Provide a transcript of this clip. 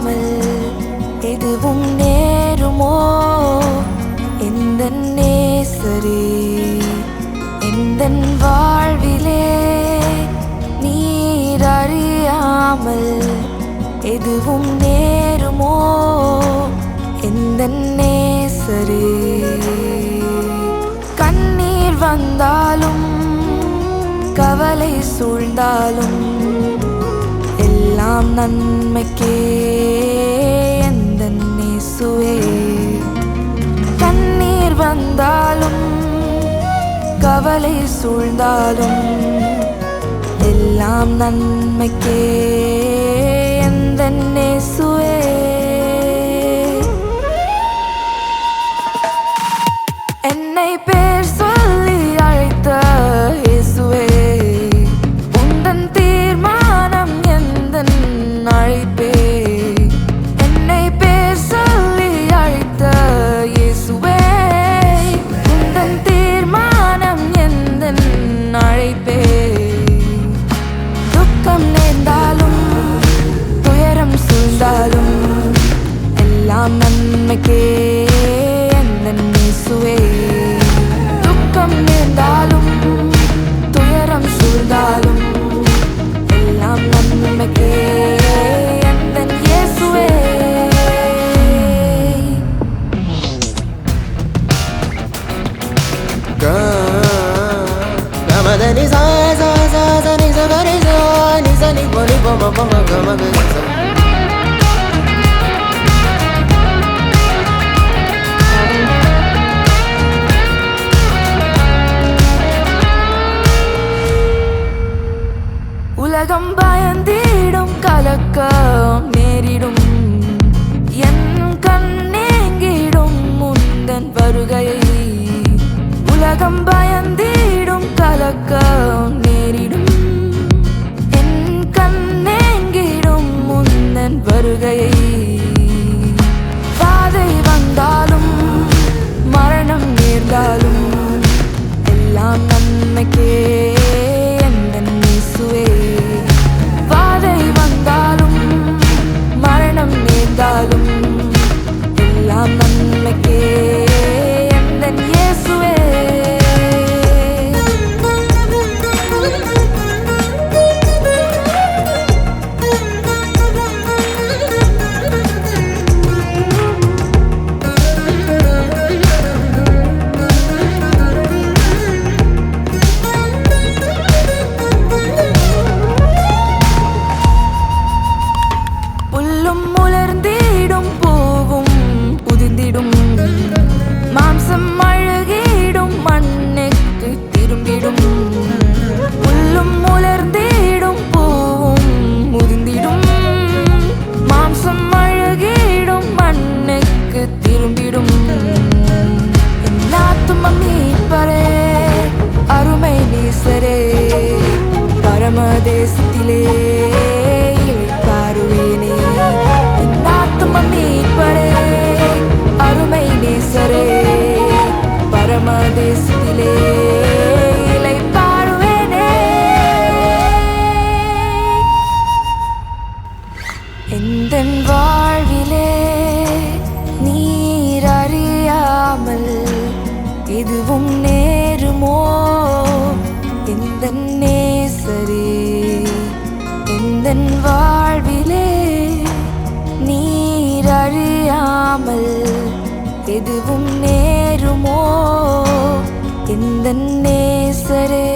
அறியாமல் எதுவும் நேருமோ எந்த நேசரே எந்தன் வாழ்விலே நீர் அறியாமல் எதுவும் நேருமோ எந்த நேசரே கண்ணீர் வந்தாலும் கவலை சூழ்ந்தாலும் எல்லாம் நன்மைக்கே எந்தன் இயேசுவே கண்ணீர் வந்தாலும் கவலை சூழ்ந்தாலும் எல்லாம் நன்மைக்கே எந்தன் இயேசுவே என்னை பேர் சொல்லி அழைத்த இயேசுவே உந்தன் தீர்மானம் எந்தன் அழைப்பே என்னை பேர் சொல்லி அழைத்த இயேசுவே உந்தன் தீர்மானம் எந்தன் அழைப்பே துக்கம் நேர்ந்தாலும் துயரம் சூழ்ந்தாலும் எல்லாம் நன்மைக்கே எந்தன் இயேசுவே துக்கம் நேர்ந்தாலும் துயரம் சூழ்ந்தாலும் எல்லாம் நன்மைக்கே எந்தன் இயேசுவே Gamadani sa sa sa sa ni sa ga ni sa ni pa ma pa ma ga ma ga sa உலகம் பயந்திடும் கலக்கம் நேரிடும் என் கண்ணேங்கிடும் முந்தன் வருகையை உலகம் பயந்திடும் கலக்கம் நேரிடும் என் கண்ணேங்கிடும் முந்தன் வருகையை பாதை வந்தாலும் மரணம் நேர்ந்தாலும் எல்லாம் நன்மைக்கே எந்தன் இயேசுவே பாதை வந்தாலும் மரணம் நேர்ந்தாலும் எல்லாம் நன்மைக்கே எந்தன் இயேசுவே புல்லும் உலர்ந்திடும் பூவும் புதிந்திடும் மாம்சம் அழுகிடும் மண்ணுக்கு திரும்பிடும் புல்லும் உலர்ந்திடும் பூவும் முதிர்ந்திடும் மாம்சம் அழுகிடும் மண்ணுக்கு திரும்பிடும் என் ஆத்தும மீட்பரே அருமை நேசரே பரமதேசத்திலே பாருவேனே என் ஆத்தும மீட்பரே அருமை நேசரே பரமதேசத்திலே பாருவேனே எந்தன் வாழ்விலே நீர் அறியாமல் எதுவும் நேருமோ எந்தன் நேசரே எந்தன் வாழ்விலே நீர் அறியாமல் எதுவும் நேருமோ எந்தன் நேசரே